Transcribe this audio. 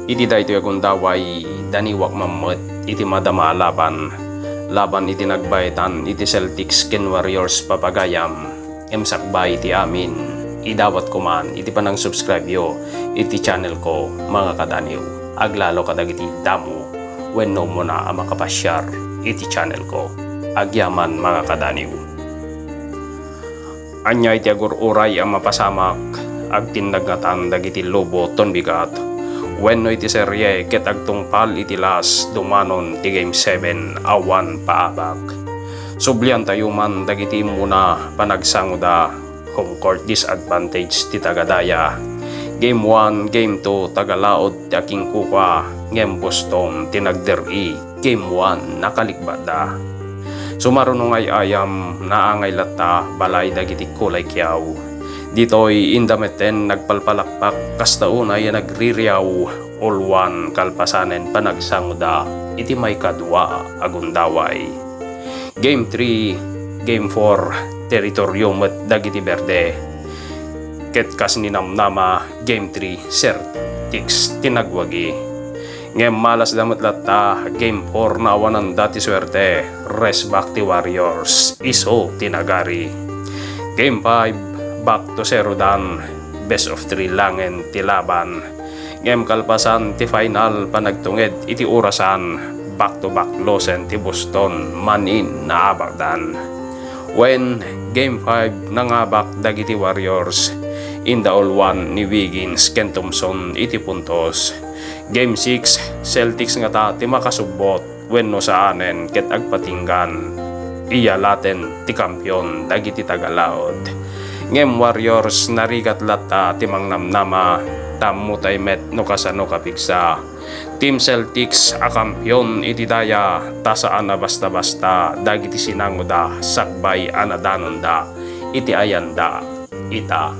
Iti daytoy agundaway daniwak mammet iti madama laban iti nagbaytan iti Celtics ken Warriors papagayam emsakbay iti amin. Idawat ko man iti panang subscribe yo iti channel ko mga kadaniw. Aglalo kadagiti damo wenno mo na makapasyar iti channel ko. Agyaman mga kadaniw. Anya iti agururay ang mapasamak agtinagatan dagiti lobo ton bigat. Wenno iti serye ket agtungpal iti las dumanon ti game 7 awan paabak. Sublian tayo man dagiti muna panagsanguda home court disadvantage ti tagadaya. Game 1, game 2 tagalaod ti aking kuka ngem Boston tinagderi. Game 1 nakalikbada. Sumarunong ay ayam naangay latta balay dagiti kulay kiyaw. Ditoy indameten nagpalpalakpak kastaon ay nagririyaw all one kalpasanen panagsanguda iti may kadwa agundaway. Game 3, Game 4 teritoryo met dagiti berde. Ket kas ninamnama Game 3 Celtics tinagwagi. Ngem malas damat latta Game 4 na awanan dati swerte res back ti Warriors iso tinagari. Game 5 back to 0 dan best of 3 langen ti laban. Ngem kalpasan ti final panagtunged iti orasan back to back losen ti Boston manin naabakdan. When game 5 nangabak dagiti Warriors in the all one ni Wiggins ken Thompson iti puntos. Game 6 Celtics nga ta ti makasubot wenno saanen ket agpatinggan iya laten ti kampyon dagiti tagalaod. Ngem Warriors narigat latta timang namnama tamutay met no kasano kapigsa. Team Celtics a kampyon iti daya tasaan na basta-basta dagiti sinanguda sakbay anadanonda iti ayanda ita.